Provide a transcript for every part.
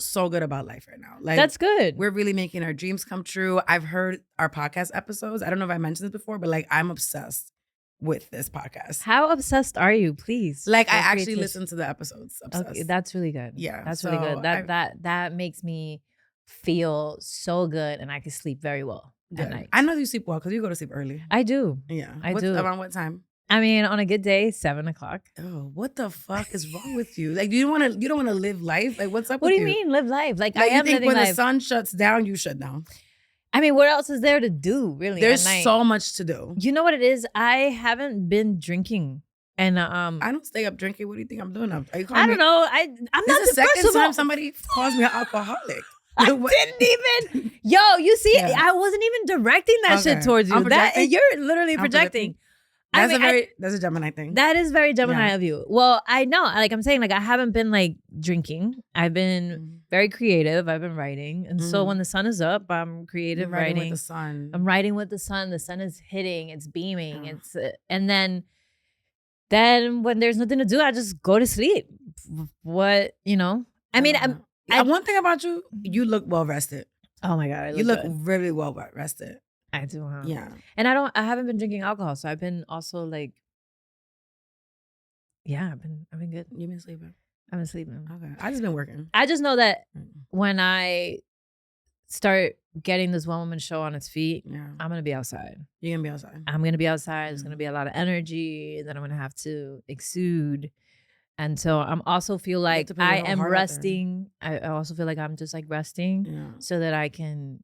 so good about life right now. Like, that's good. We're really making our dreams come true. I've heard our podcast episodes. I don't know if I mentioned this before, but like I'm obsessed with this podcast. How obsessed are you? Please. Like I actually listen to the episodes. Obsessed. Okay, that's really good. Yeah, that's really good. That makes me feel so good, and I can sleep very well at night. I know you sleep well because you go to sleep early. I do. Yeah, I do. Around what time? I mean, on a good day, 7 o'clock. Oh, what the fuck is wrong with you? Like, you don't want to live life. Like, what's up? What with do you mean live life? Like I you am think living when life. the sun shuts down, you shut down. I mean, what else is there to do? Really, there's at night? so much to do. You know what it is? I haven't been drinking, and I don't stay up drinking. What do you think I'm doing up? Are you I don't know. I'm not the second time somebody calls me an alcoholic. I didn't even. Yo, you see, I wasn't even directing that shit towards you. You're literally projecting. That's a Gemini thing. That is very Gemini of you. Well, I know. Like I'm saying, like I haven't been like drinking. I've been very creative. I've been writing, and so when the sun is up, I'm creative writing. With the sun. I'm writing with the sun. The sun is hitting. It's beaming. It's and then when there's nothing to do, I just go to sleep. What I mean, one thing about you, you look well rested. Oh my God, you look really well rested. I do, huh? Yeah. And I haven't been drinking alcohol, so I've been also like, I've been good. You've been sleeping? I've been sleeping. Okay. I just been working. I just know that when I start getting this one woman show on its feet, I'm gonna be outside. You're gonna be outside. I'm gonna be outside. There's gonna be a lot of energy that I'm gonna have to exude. And so I'm also feel like I am resting. I also feel like I'm just like resting so that I can.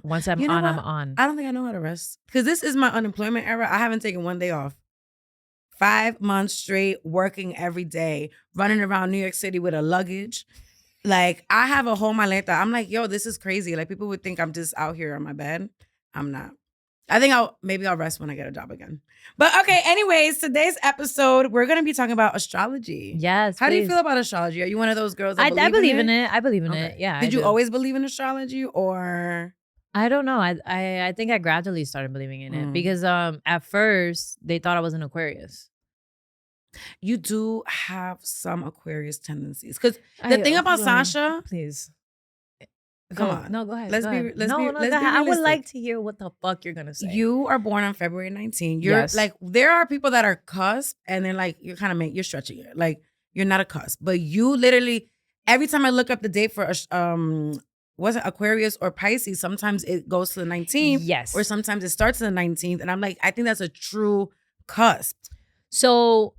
Once I'm on, I'm on. I don't think I know how to rest because this is my unemployment era. I haven't taken one day off. 5 months straight working every day, running around New York City with a luggage. Like I have a whole maleta. I'm like, yo, this is crazy. Like people would think I'm just out here on my bed. I'm not. I think I'll rest when I get a job again. But okay, anyways, today's episode, we're going to be talking about astrology. Yes, How do you feel about astrology? Are you one of those girls that I believe in it? I believe in it. Yeah. Did you always believe in astrology or? I don't know. I think I gradually started believing in it because at first they thought I was an Aquarius. You do have some Aquarius tendencies. Because the thing about Sasha, please. Come on. No, go ahead. Let's be realistic. I would like to hear what the fuck you're gonna say. You are born on February 19th. You're like, there are people that are cusp, and then like you're stretching it. Like you're not a cusp, but you literally every time I look up the date for was it Aquarius or Pisces? Sometimes it goes to the 19th, yes, or sometimes it starts on the 19th, and I'm like, I think that's a true cusp. So.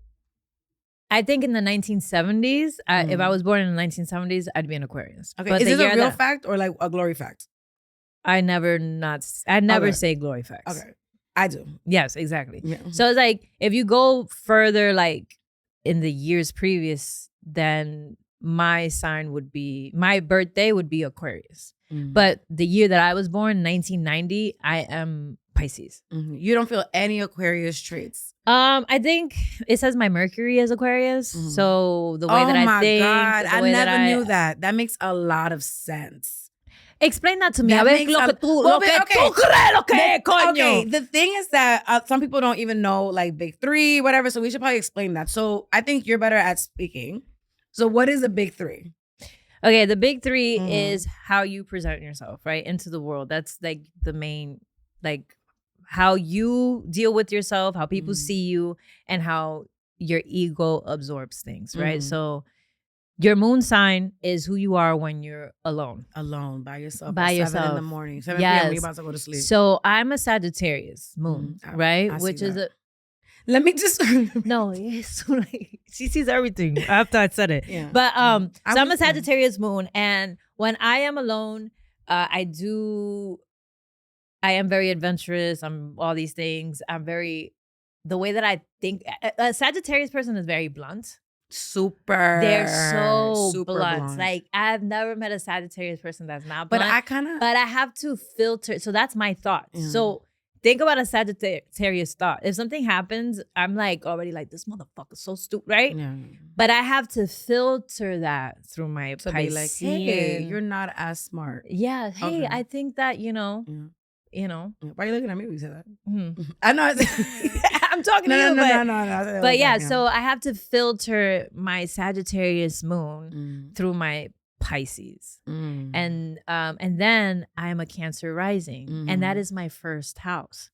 I think in the 1970s, if I was born in the 1970s, I'd be an Aquarius. Okay, is this a real fact or like a glory fact? I never say glory facts. Okay, I do. Yes, exactly. Yeah. So it's like if you go further, like in the years previous, then my birthday would be Aquarius. But the year that I was born, 1990, I am Pisces. You don't feel any Aquarius traits? I think it says my Mercury is Aquarius. So the way that I think. Oh my God, I never knew that. That makes a lot of sense. Explain that to me. Okay, the thing is that some people don't even know like big three, whatever. So we should probably explain that. So I think you're better at speaking. So what is a big three? Okay, the big three is how you present yourself, right, into the world. That's like the main, like how you deal with yourself, how people see you, and how your ego absorbs things, right? So your moon sign is who you are when you're alone. Alone, by yourself. By yourself. 7 in the morning. 7 p.m. You're about to go to sleep. So I'm a Sagittarius moon, right? Which is a... Let me just... No, it's like, she sees everything after I said it. Yeah. But so I'm a Sagittarius moon. And when I am alone, I am very adventurous. I'm all these things. The way that I think, a Sagittarius person is very blunt. They're so super blunt. Like I've never met a Sagittarius person that's not blunt. But I have to filter. So that's my thought. So think about a Sagittarius thought. If something happens, I'm like already like, this motherfucker's so stupid, right? Yeah. But I have to filter that through my Piscean. Be like, hey, you're not as smart. Yeah. Hey, I think that, you know. Why are you looking at me when you say that? I know. I'm talking to you. No. But yeah, so I have to filter my Sagittarius moon through my Pisces. And then I am a Cancer rising. And that is my first house.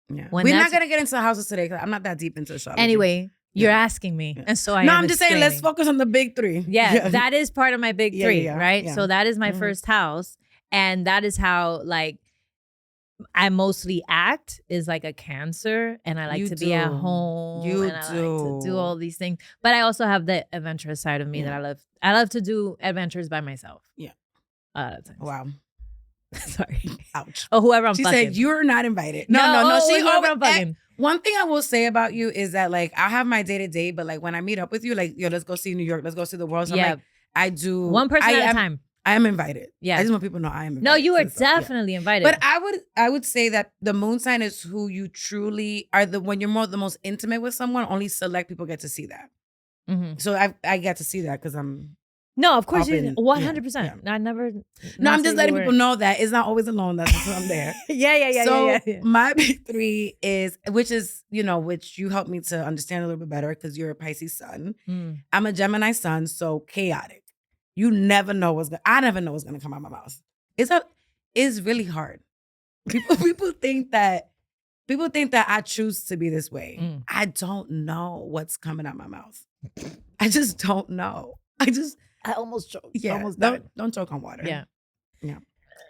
Yeah. We're not going to get into houses today because I'm not that deep into astrology. Anyway, you're asking me. And so I'm just saying, let's focus on the big three. Yeah, that is part of my big three, right? So that is my first house. And that is how, like, I mostly act is like a Cancer, and I like to be at home. And I like to do all these things. But I also have the adventurous side of me that I love. I love to do adventures by myself. Yeah. Wow. Sorry. Ouch. Oh, whoever I'm fucking. She said, you're not invited. No. Whoever I'm fucking. One thing I will say about you is that, like, I have my day-to-day, but, like, when I meet up with you, like, yo, let's go see New York. Let's go see the world. So I'm like, I do. One person at a time. I am invited. Yeah. I just want people to know I am invited. No, you are definitely invited. But I would say that the moon sign is who you truly are. When you're the most intimate with someone, only select people get to see that. So I get to see that because I'm. No, of course you 100%. I never. No, I'm just letting people know that it's not always alone. That's why I'm there. Yeah. My big three is, which you helped me to understand a little bit better because you're a Pisces sun. I'm a Gemini sun, so chaotic. You never know I never know what's gonna come out of my mouth. It's really hard. People think that I choose to be this way. I don't know what's coming out of my mouth. I just don't know. I almost choked. Yeah. Almost don't choke on water. Yeah.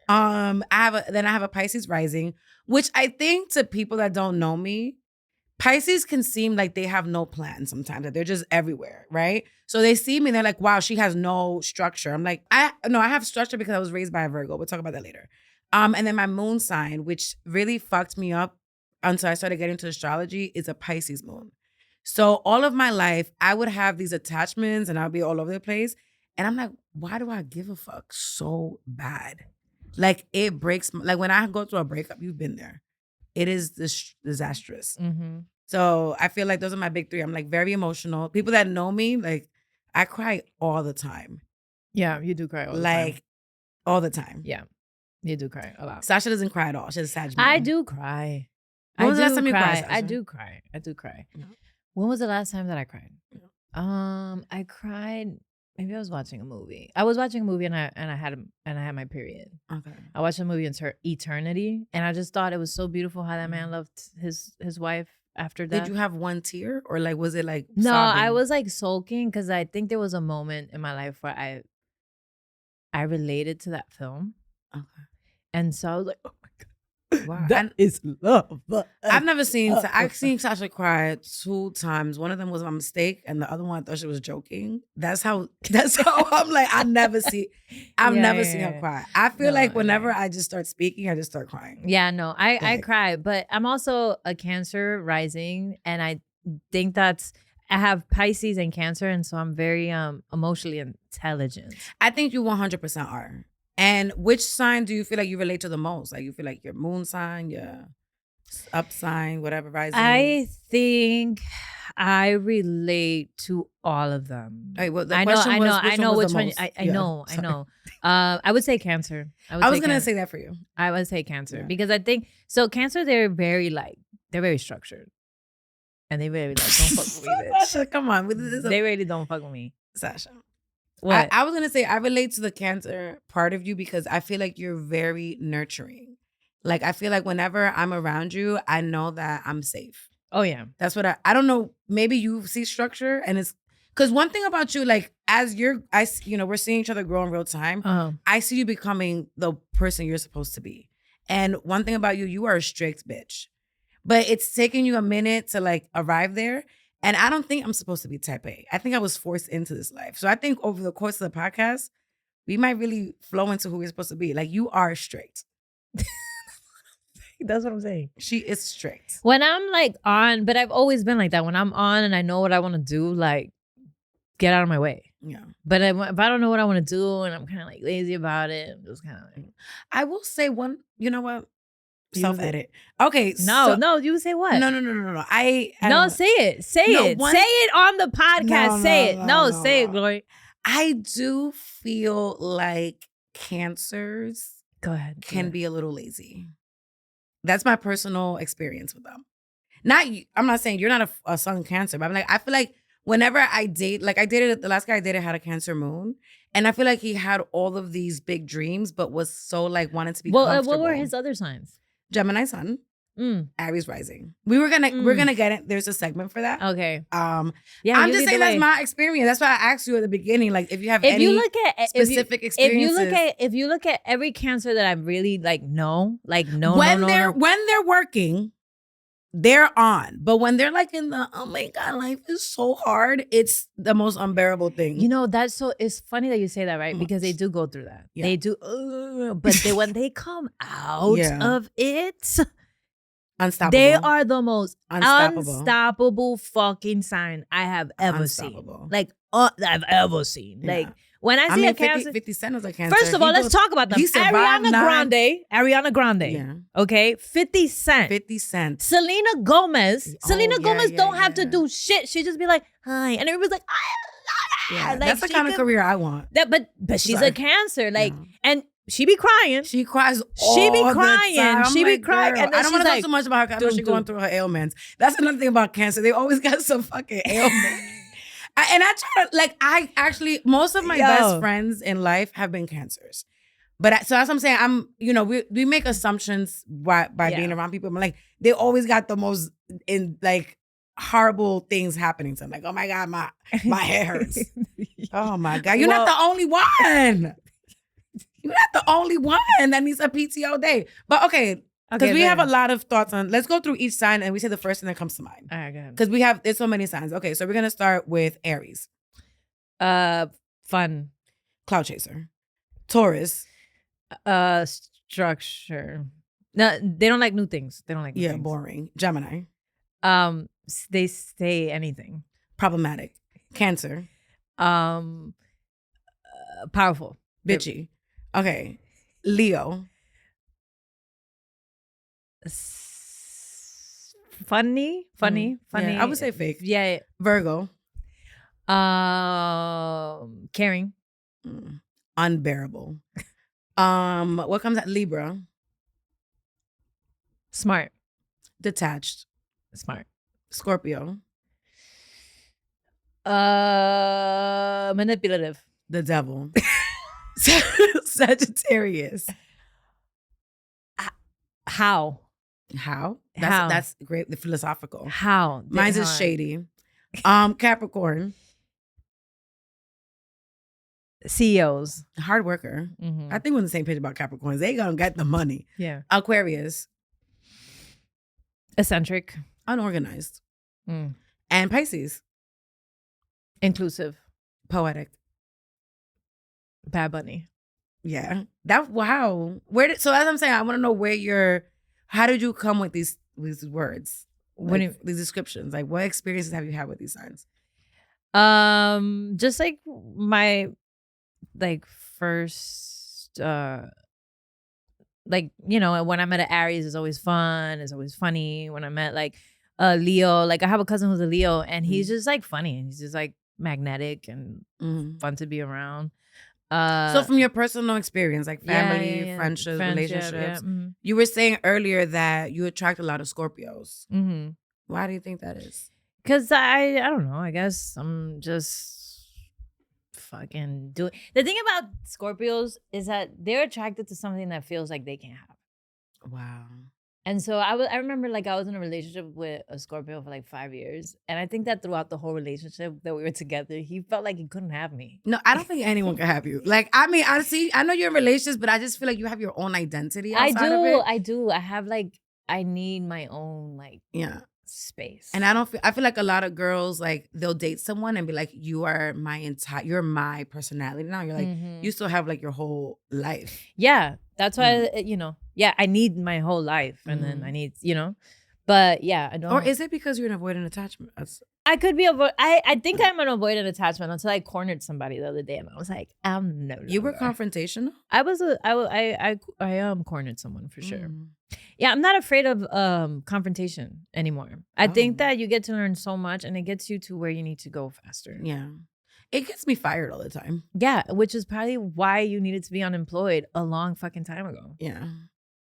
I have a Pisces rising, which I think to people that don't know me, Pisces can seem like they have no plan sometimes, that they're just everywhere, right? So they see me and they're like, wow, she has no structure. I'm like, I have structure because I was raised by a Virgo. We'll talk about that later. And then my moon sign, which really fucked me up until I started getting into astrology, is a Pisces moon. So all of my life, I would have these attachments and I'll be all over the place. And I'm like, why do I give a fuck so bad? Like, it breaks, like when I go through a breakup, you've been there. It is disastrous. So I feel like those are my big three. I'm like very emotional. People that know me, like, I cry all the time. Yeah, you do cry all the time. Like, all the time. Yeah, you do cry a lot. Sasha doesn't cry at all. She's a Sag moon. I do cry. When was the last time you cried, Sasha? I do cry. Yeah. When was the last time that I cried? Yeah. I cried. Maybe I was watching a movie. I was watching a movie and I had my period. Okay. I watched the movie Eternity, and I just thought it was so beautiful how that man loved his wife after that. Did you have one tear, or like was it like no? sobbing? I was like sulking because I think there was a moment in my life where I related to that film. Okay. And so I was like, oh my God. Wow. That is love. I've seen Sasha cry 2 times. One of them was my mistake, and the other one I thought she was joking. That's how I'm like, I've never seen her cry. I feel like whenever I just start speaking, I just start crying. Yeah, no, I cry, but I'm also a Cancer rising, and I think I have Pisces and Cancer, and so I'm very emotionally intelligent. I think you 100% are. And which sign do you feel like you relate to the most? Like, you feel like your moon sign, your up sign, whatever rising? I think I relate to all of them. Right, well, I know which one. I know. I would say Cancer. I was gonna say that for you. I would say Cancer because I think so. Cancer, they're very structured, and they really don't fuck with me. Sasha, come on, they really don't fuck with me, Sasha. What? I was going to say, I relate to the Cancer part of you because I feel like you're very nurturing. Like, I feel like whenever I'm around you, I know that I'm safe. Oh, yeah. That's what I don't know. Maybe you see structure, and it's because one thing about you, like, as we're seeing each other grow in real time. I see you becoming the person you're supposed to be. And one thing about you, you are a strict bitch, but it's taking you a minute to like arrive there. And I don't think I'm supposed to be type A. I think I was forced into this life. So I think over the course of the podcast, we might really flow into who we're supposed to be. Like, you are strict. That's what I'm saying. She is strict. When I'm like on, but I've always been like that. When I'm on and I know what I want to do, like, get out of my way. Yeah. But if I don't know what I want to do and I'm kind of like lazy about it, I'm just kind of like. I will say one, you know what? Self-edit. Okay. No, you say what? No. No, say it. Say it on the podcast. Say it, Glory. I do feel like Cancers can be a little lazy. That's my personal experience with them. I'm not saying you're not a sun Cancer, but I'm like, I feel like whenever I date, like the last guy I dated had a Cancer moon. And I feel like he had all of these big dreams, but was so like wanted to be comfortable. What were his other signs? Gemini sun, Aries rising. We're gonna get it. There's a segment for that. Okay. I'm just saying that's my experience. That's why I asked you at the beginning, like if you have any specific experiences. If you look at every Cancer that I really like, no. When they're working, they're on. But when they're like in the, oh my God, life is so hard, it's the most unbearable thing. You know, it's funny that you say that, right? Because they do go through that. Yeah. They do, but when they come out of it, unstoppable. They are the most unstoppable fucking sign I have ever seen. Like, I've ever seen. Yeah. Like, when I see a Cancer, 50 Cent was a Cancer. First of all, let's talk about them. Ariana Grande. Yeah. Okay. 50 Cent. Selena Gomez. Selena Gomez don't have to do shit. She just be like, hi. And everybody's like, yeah, like, that's the kind of career I want. But she's a Cancer. Like, and she be crying. She cries all the time. She be crying. And I don't want to talk too much about her. I know she's going through her ailments. That's another thing about Cancer. They always got some fucking ailments. I try to, like, I actually, most of my best friends in life have been Cancers. But so that's what I'm saying. We make assumptions by being around people. I'm like, they always got the most horrible things happening. So I'm like, oh my God, my hair hurts. Oh my God. You're not the only one. You're not the only one that needs a PTO day. But okay. Because we have a lot of thoughts on, let's go through each sign and we say the first thing that comes to mind. All right, go ahead. Because there's so many signs. Okay, so we're going to start with Aries. Fun. Cloud chaser. Taurus. Structure. No, they don't like new things. They don't like new things. Boring. Gemini. They say anything. Problematic. Cancer. Powerful. Bitchy. Okay. Leo. Funny. Yeah, I would say fake. Yeah. Virgo. Caring. Unbearable. What comes at Libra? Smart. Detached. Smart. Scorpio. Manipulative. The devil. Sagittarius. How? That's great. The philosophical. How? Mine's is shady. Capricorn. CEOs. Hard worker. Mm-hmm. I think we're on the same page about Capricorns. They gonna get the money. Yeah. Aquarius. Eccentric. Unorganized. And Pisces. Inclusive. Poetic. Bad Bunny. Yeah. Wow. So as I'm saying, I want to know how did you come with these words? These descriptions? Like, what experiences have you had with these signs? Just like my first when I met an Aries, it's always fun, it's always funny. When I met a Leo, I have a cousin who's a Leo, and he's just funny, and he's just magnetic and fun to be around. So from your personal experience, family, friendships, relationships, you were saying earlier that you attract a lot of Scorpios. Mm-hmm. Why do you think that is? Because I don't know. I guess I'm just fucking doing. The thing about Scorpios is that they're attracted to something that feels like they can't have. Wow. And so I remember I was in a relationship with a Scorpio for 5 years. And I think that throughout the whole relationship that we were together, he felt like he couldn't have me. No, I don't think anyone can have you. I know you're in relationships, but I just feel like you have your own identity outside of it. I do. I have I need my own space. And I feel like a lot of girls, they'll date someone and be like, you're my personality now. You're you still have your whole life. Yeah. That's why, I need my whole life. And then I need, but yeah, I don't. Or is it because you're an avoidant attachment? I could be I think I'm an avoidant attachment until I cornered somebody the other day and I was like, I'm no longer. You were confrontational? I cornered someone for sure. Yeah, I'm not afraid of confrontation anymore. I think that you get to learn so much and it gets you to where you need to go faster. Yeah. It gets me fired all the time. Yeah, which is probably why you needed to be unemployed a long fucking time ago. Yeah.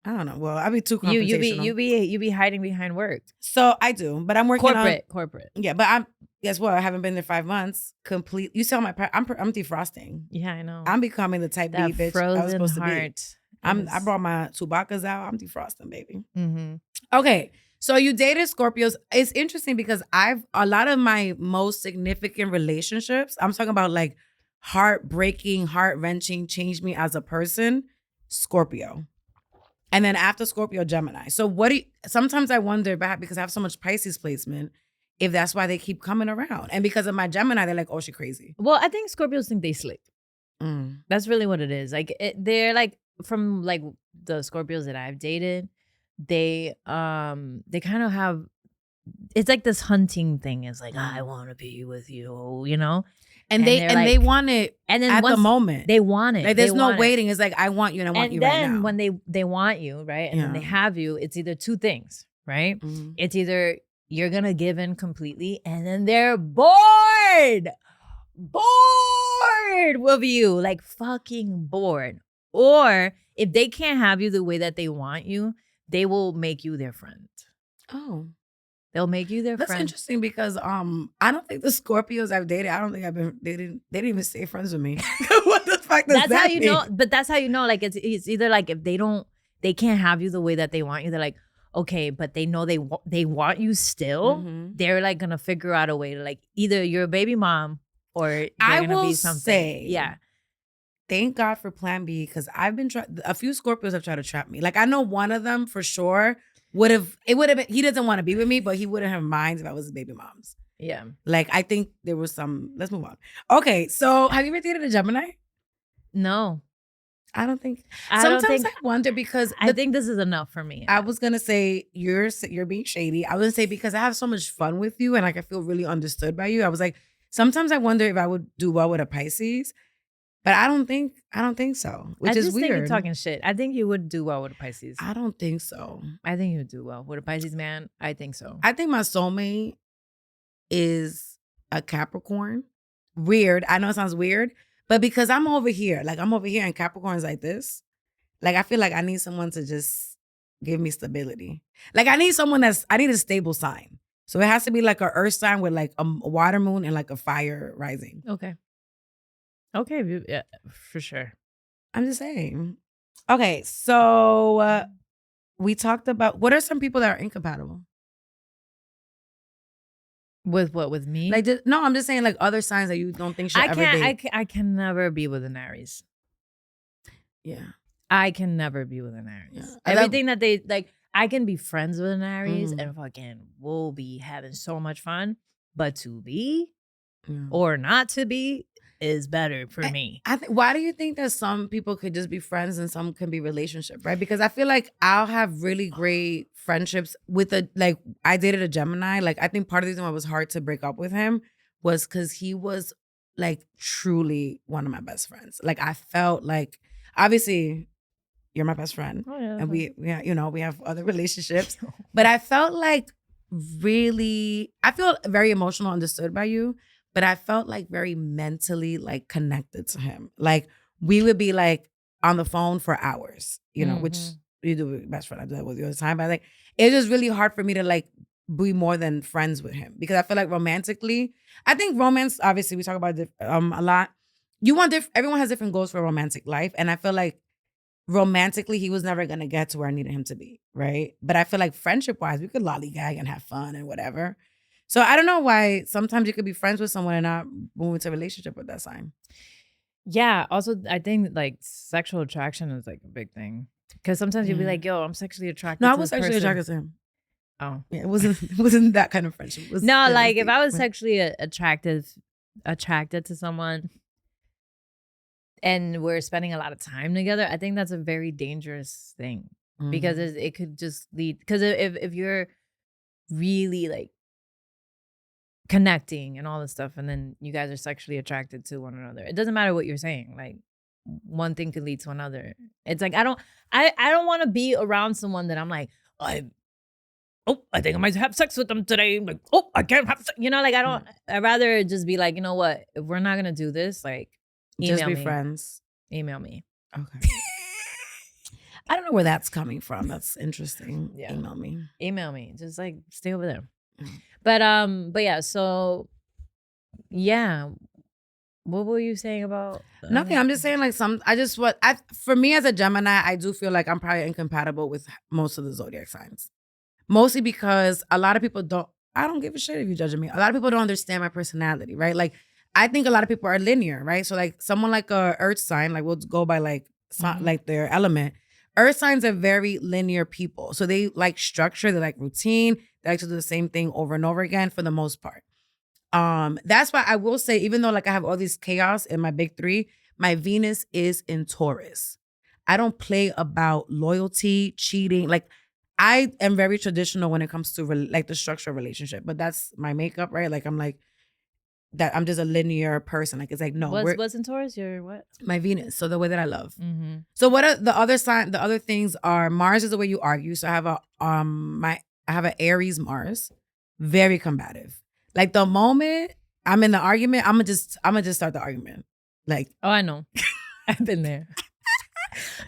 I don't know. Well, I'd be too confrontational. You be hiding behind work. So I do, but I'm working corporate. Yeah, but guess what? I haven't been there 5 months. Complete. You saw my. I'm defrosting. Yeah, I know. I'm becoming the type B bitch I was supposed to be. I brought my Chewbacca's out. I'm defrosting, baby. Mm-hmm. Okay. So you dated Scorpios. It's interesting because a lot of my most significant relationships, I'm talking about like heartbreaking, heart-wrenching, changed me as a person, Scorpio. And then after Scorpio, Gemini. So sometimes I wonder about, because I have so much Pisces placement, if that's why they keep coming around. And because of my Gemini, they're like, oh, she crazy. Well, I think Scorpios think they slick. That's really what it is. Like they're like, from like the Scorpios that I've dated, they kind of have, it's like this hunting thing. It's like, I want to be with you, you know? And they want it and then at the moment. They want it. Like there's no waiting. It's like, I want you and I want you right now. And then when they want you, right? And then they have you, it's either two things, right? Mm-hmm. It's either you're going to give in completely and then they're bored with you, like fucking bored. Or if they can't have you the way that they want you, they will make you their friend. Oh. They'll make you their friend. That's interesting because I don't think the Scorpios I've dated, they didn't even stay friends with me. What the fuck does that's how you know, but that's how you know, like it's either like if they can't have you the way that they want you, they're like, okay, but they know they want you still. Mm-hmm. They're like gonna figure out a way to like either you're a baby mom or they're gonna be something. Say, yeah. Thank God for Plan B, because I've been a few Scorpios have tried to trap me. Like I know one of them for sure would have been, he doesn't want to be with me, but he wouldn't have minds if I was his baby mom's. Yeah. Like I think there was some, let's move on. Okay, so have you ever dated a Gemini? No. I don't think. Sometimes I wonder because I think this is enough for me. I was gonna say you're being shady. I was gonna say because I have so much fun with you and like I feel really understood by you. I was like, sometimes I wonder if I would do well with a Pisces. But I don't think so, which is weird. I just think you're talking shit. I think you would do well with a Pisces. I don't think so. I think you would do well with a Pisces man. I think so. I think my soulmate is a Capricorn. Weird. I know it sounds weird, but because I'm over here and Capricorn's like this, like I feel like I need someone to just give me stability. Like I need a stable sign. So it has to be like an earth sign with like a water moon and like a fire rising. Okay, yeah, for sure. I'm just saying. Okay, so we talked about, what are some people that are incompatible? With what? With me? Like, no, I'm just saying like other signs that you don't think should ever date. I can never be with an Aries. Yeah. I can never be with an Aries. Yeah. Everything that they, like, I can be friends with an Aries and fucking we'll be having so much fun. But to be or not to be is better for me. Why do you think that some people could just be friends and some can be relationship, right? Because I feel like I'll have really great friendships with I dated a Gemini. Like I think part of the reason why it was hard to break up with him was because he was like truly one of my best friends. Like I felt like, obviously you're my best friend and we have other relationships, but I felt like I feel very emotional, understood by you. But I felt like very mentally like connected to him. Like we would be like on the phone for hours, you know, which you do with your best friend. I do that with you all the time. But like it's just really hard for me to like be more than friends with him because I feel like romantically, I think romance, obviously we talk about it a lot. Everyone has different goals for a romantic life. And I feel like romantically, he was never going to get to where I needed him to be, right? But I feel like friendship wise, we could lollygag and have fun and whatever. So I don't know why sometimes you could be friends with someone and not move into a relationship with that sign. Yeah. Also, I think like sexual attraction is like a big thing. Because sometimes you'll be like, yo, I'm sexually attracted to this person. No, I was sexually attracted to him. Oh. Yeah, it wasn't that kind of friendship. If I was sexually attracted to someone and we're spending a lot of time together, I think that's a very dangerous thing. Because it could just lead, because if you're really like connecting and all this stuff, and then you guys are sexually attracted to one another, it doesn't matter what you're saying. Like one thing could lead to another. It's like I don't want to be around someone that I'm like, I think I might have sex with them today. Like, I can't have sex. You know, like I'd rather just be like, you know what? If we're not gonna do this, like, email just be me. Friends. Email me. Okay. I don't know where that's coming from. That's interesting. Yeah. Email me. Just like stay over there. But yeah, so Yeah. What were you saying about nothing? I'm just saying like for me as a Gemini, I do feel like I'm probably incompatible with most of the zodiac signs. Mostly because a lot of people I don't give a shit if you're judging me. A lot of people don't understand my personality, right? Like I think a lot of people are linear, right? So like someone like a earth sign, like we'll go by like like their element. Earth signs are very linear people. So they like structure, they like routine, they like to do the same thing over and over again for the most part. That's why I will say, even though like I have all this chaos in my big three, my Venus is in Taurus. I don't play about loyalty, cheating. Like I am very traditional when it comes to like the structure of relationship, but that's my makeup, right? Like I'm like that. I'm just a linear person. Like it's like no. What's in Taurus? Your what? My Venus. So the way that I love. Mm-hmm. So what are the other sign? The other things are Mars is the way you argue. So I have I have an Aries Mars, very combative. Like the moment I'm in the argument, I'm gonna just start the argument. Like I know, I've been there.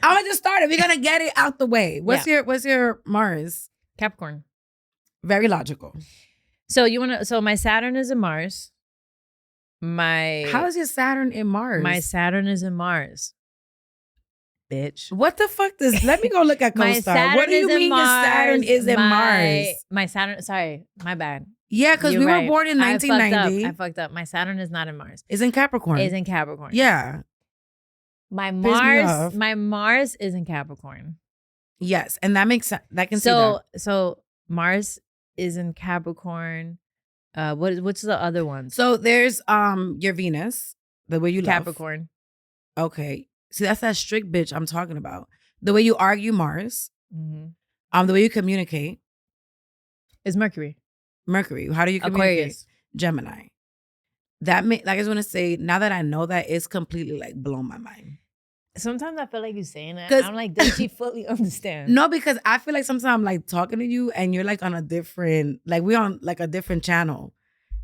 I'm gonna just start it. We're gonna get it out the way. What's your Mars? Capricorn. Very logical. So so my Saturn is in Mars. How is your Saturn in Mars? My Saturn is in Mars. Bitch. What the fuck let me go look at CoStar. What do you mean your Saturn is in Mars? My Saturn, sorry, my bad. Yeah, because we were born in 1990. I fucked up. My Saturn is not in Mars. It's in Capricorn. It's in Capricorn. Yeah. My Mars is in Capricorn. Yes, and that makes sense. That can see that. So Mars is in Capricorn. What's the other one? So there's your Venus, the way you Capricorn. Love. Okay. See, that's that strict bitch I'm talking about. The way you argue, Mars. Mm-hmm. The way you communicate is Mercury. Mercury. How do you communicate? Aquarius. Gemini. Like I just want to say, now that I know that, it's completely like blown my mind. Sometimes I feel like you're saying that. I'm like, does she fully understand? No, because I feel like sometimes I'm like talking to you and you're like on a different, like we're on like a different channel.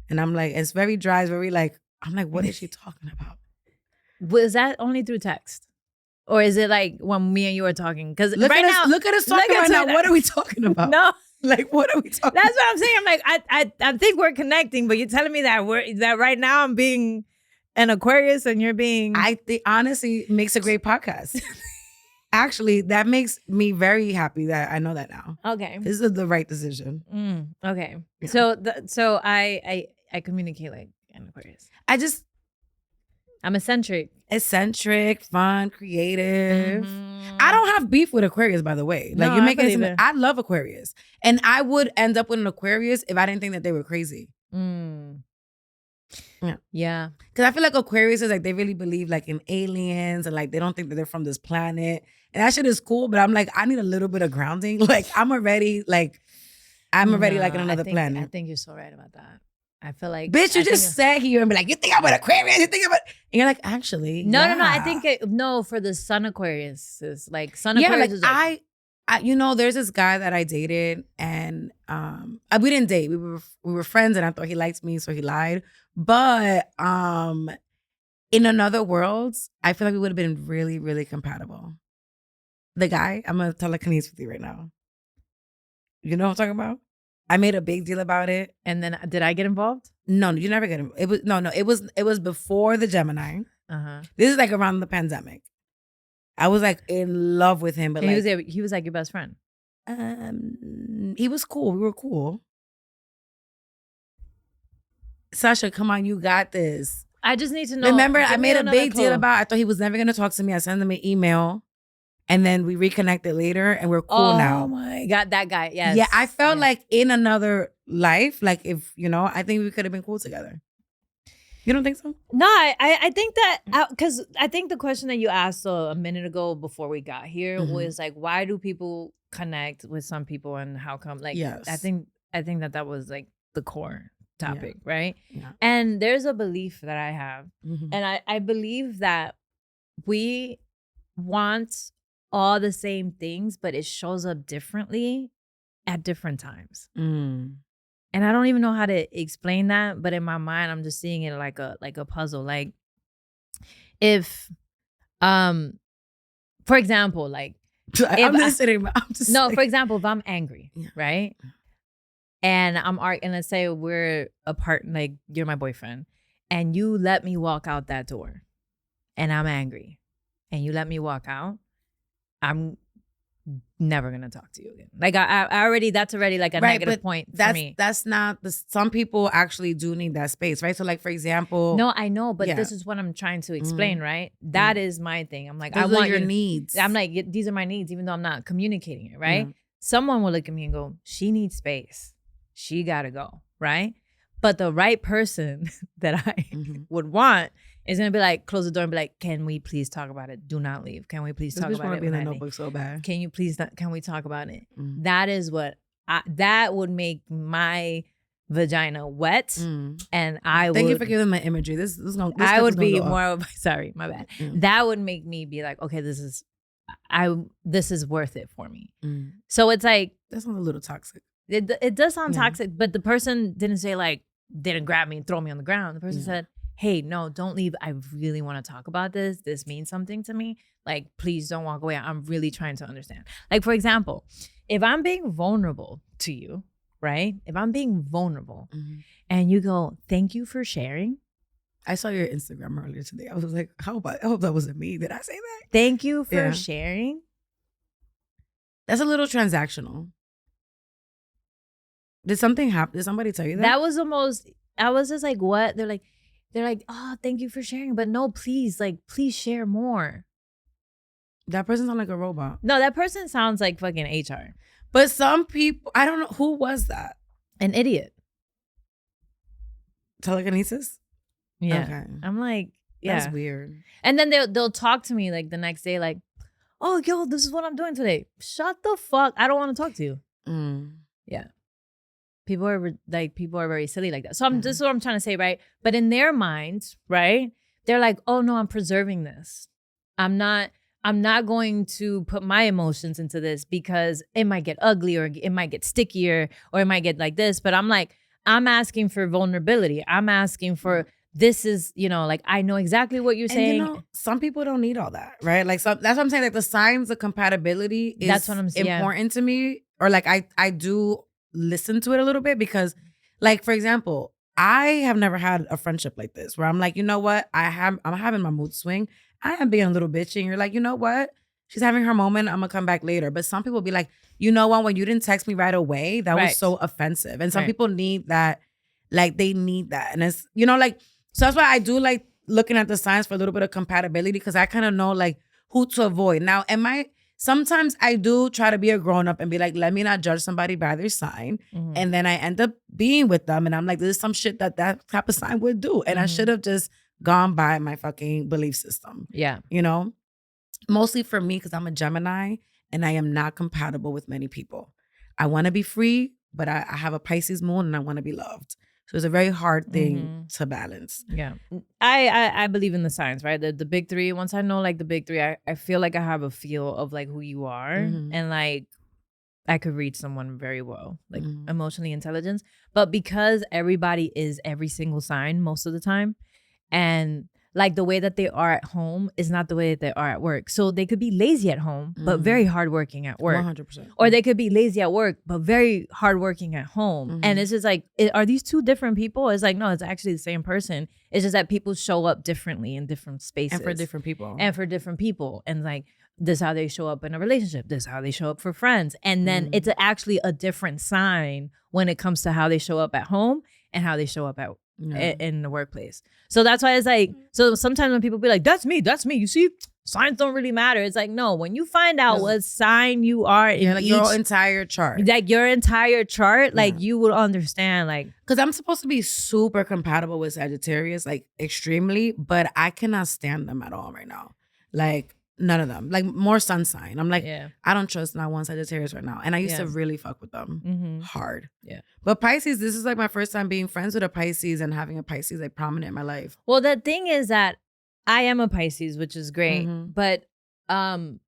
And I'm like, it's very dry, it's very like, I'm like, what is she talking about? Was that only through text? Or is it like when me and you are talking? Because look at us talking right now. What are we talking about? No. Like, what are we talking That's what I'm saying. I'm like, I think we're connecting, but you're telling me that right now I'm being an Aquarius and you're being... I think honestly makes a great podcast. Actually, that makes me very happy that I know that now. Okay. This is the right decision. Okay. Yeah. So I communicate like an Aquarius. I'm eccentric. Eccentric, fun, creative. Mm-hmm. I don't have beef with Aquarius, by the way. Like you're making it. I love Aquarius. And I would end up with an Aquarius if I didn't think that they were crazy. Yeah. Because I feel like Aquarius is like, they really believe like in aliens and like they don't think that they're from this planet. And that shit is cool, but I'm like, I need a little bit of grounding. Like I'm already like in another planet. I think you're so right about that. I feel like, bitch, you just sat here and be like, you think I'm an Aquarius? You think I'm and you're like, actually, no. I think for the Sun Aquarius is like Sun like Aquarius. Is like, I there's this guy that I dated and we didn't date. We were friends and I thought he liked me, so he lied. But in another world, I feel like we would have been really, really compatible. The guy, I'm gonna telekinesis with you right now. You know what I'm talking about? I made a big deal about it. And then did I get involved? No, you never get involved. It was before the Gemini. Uh-huh. This is like around the pandemic. I was like in love with him, but like he was like your best friend. He was cool. We were cool. Sasha, come on, you got this. I just need to know. Remember, I made a big deal about I thought he was never gonna talk to me. I sent him an email. And then we reconnected later and we're cool now. Oh my God, that guy, yes. Yeah, I felt like in another life, like if, I think we could have been cool together. You don't think so? No, I think that, because I think the question that you asked a minute ago before we got here was like, why do people connect with some people and how come? Like, yes. I think that was like the core topic, right? Yeah. And there's a belief that I have. And I believe that we want all the same things, but it shows up differently at different times. And I don't even know how to explain that, but in my mind, I'm just seeing it like a puzzle. Like if, for example, like for example, if I'm angry, right? And and let's say we're apart, like you're my boyfriend, and you let me walk out that door and I'm angry and you let me walk out, I'm never gonna talk to you again. Like I already, that's already like a negative point for me. That's not some people actually do need that space, right? So like, for example, no, I know, but this is what I'm trying to explain, right? That is my thing. I'm like, I want your needs. I'm like, these are my needs, even though I'm not communicating it, right? Yeah. Someone will look at me and go, she needs space. She gotta go, right? But the right person that I would want is gonna be like, close the door and be like, can we please talk about it? Do not leave. Can we please talk about it? Be in the notebook so bad. Can you please not? Can we talk about it? That is what that would make my vagina wet, and I would. Thank you for giving my imagery. This I would be more of sorry, my bad. That would make me be like, okay, this is worth it for me. So it's like that sounds a little toxic. It does sound toxic, but the person didn't say like, didn't grab me and throw me on the ground. The person said, hey, no, don't leave. I really want to talk about this. This means something to me. Like, please don't walk away. I'm really trying to understand. Like, for example, if I'm being vulnerable to you, right? If I'm being vulnerable and you go, thank you for sharing. I saw your Instagram earlier today. I was like, I hope that wasn't me. Did I say that? Thank you for sharing. That's a little transactional. Did something happen? Did somebody tell you that? That was almost, I was just like, what? They're like, oh, thank you for sharing. But no, please share more. That person sounds like a robot. No, that person sounds like fucking HR. But some people, I don't know, who was that? An idiot. Telekinesis? Yeah. Okay. I'm like, yeah. That's weird. And then they'll talk to me like the next day, like, oh, yo, this is what I'm doing today. Shut the fuck. I don't want to talk to you. Yeah. People are very silly like that. So this is what I'm trying to say, right? But in their minds, right, they're like, oh no, I'm preserving this. I'm not going to put my emotions into this because it might get ugly or it might get stickier or it might get like this. But I'm like, I'm asking for vulnerability. I'm asking for, this is, like, I know exactly what you're saying. Some people don't need all that, right? Like, that's what I'm saying. Like, the signs of compatibility is that's what I'm saying. Important to me. Or like, I do listen to it a little bit because, like, for example, I have never had a friendship like this where I'm like, you know what? I'm having my mood swing. I am being a little bitchy. And you're like, you know what? She's having her moment. I'm going to come back later. But some people be like, you know what? When you didn't text me right away, that was so offensive. And some people need that. Like, they need that. And it's, like, so that's why I do like looking at the signs for a little bit of compatibility because I kind of know like who to avoid. Now, sometimes I do try to be a grown up and be like, let me not judge somebody by their sign. And then I end up being with them. And I'm like, this is some shit that type of sign would do. And I should have just gone by my fucking belief system. Yeah. Mostly for me, because I'm a Gemini and I am not compatible with many people. I want to be free, but I have a Pisces moon and I want to be loved. So it's a very hard thing to balance. Yeah. I believe in the signs, right? The big three. Once I know like the big three, I feel like I have a feel of like who you are. And like I could read someone very well, like emotionally intelligence. But because everybody is every single sign most of the time, and like the way that they are at home is not the way that they are at work. So they could be lazy at home, but very hardworking at work. 100%. Or they could be lazy at work, but very hardworking at home. And it's just like, are these two different people? It's like, no, it's actually the same person. It's just that people show up differently in different spaces. And for different people. And like, this is how they show up in a relationship. This is how they show up for friends. And then it's actually a different sign when it comes to how they show up at home and how they show up in the workplace. So that's why it's like, so sometimes when people be like, that's me, you see, signs don't really matter. It's like, no, when you find out what sign you are in like your entire chart, like you would understand, like, because I'm supposed to be super compatible with Sagittarius, like extremely, but I cannot stand them at all right now. Like, none of them. Like, more sun sign. I'm like, I don't trust not one Sagittarius right now. And I used to really fuck with them hard. Yeah. But Pisces, this is like my first time being friends with a Pisces and having a Pisces like prominent in my life. Well, the thing is that I am a Pisces, which is great. But I'm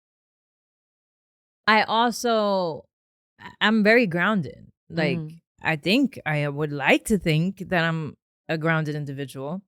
very grounded. Like, I would like to think that I'm a grounded individual.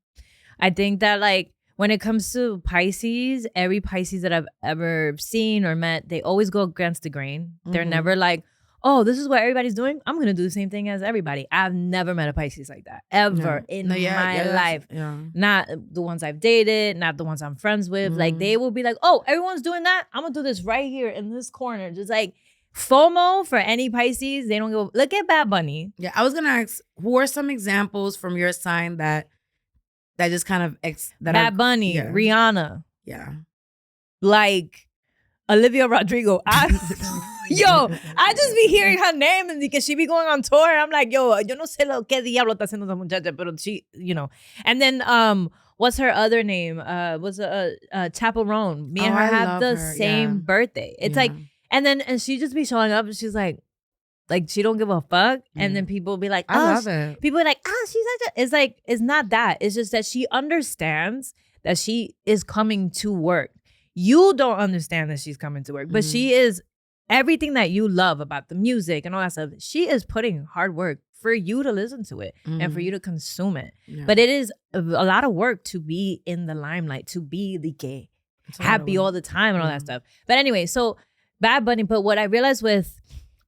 I think that like, when it comes to Pisces, every Pisces that I've ever seen or met, they always go against the grain. They're never like, oh, this is what everybody's doing, I'm gonna do the same thing as everybody. I've never met a Pisces like that ever in my life. Not the ones I've dated, not the ones I'm friends with. Like they will be like, oh, everyone's doing that, I'm gonna do this right here in this corner. Just like FOMO for any Pisces. They don't go, look at Bad Bunny. Yeah, I was gonna ask, who are some examples from your sign that just kind of Bad Bunny, Rihanna, like Olivia Rodrigo. I just be hearing her name and because she be going on tour. I'm like, yo no sé lo que diablo está haciendo esa muchacha, pero she, And then what's her other name? Was Chaperone. Me and her have the same birthday. It's like, and she just be showing up and she's like she don't give a fuck. And then people be like, I love it. People are like, she's such a, it's like, it's not that. It's just that she understands that she is coming to work. You don't understand that she's coming to work, but she is everything that you love about the music and all that stuff. She is putting hard work for you to listen to it and for you to consume it. Yeah. But it is a lot of work to be in the limelight, to be the gay, happy all the time and all that stuff. But anyway, so Bad Bunny. But what I realized with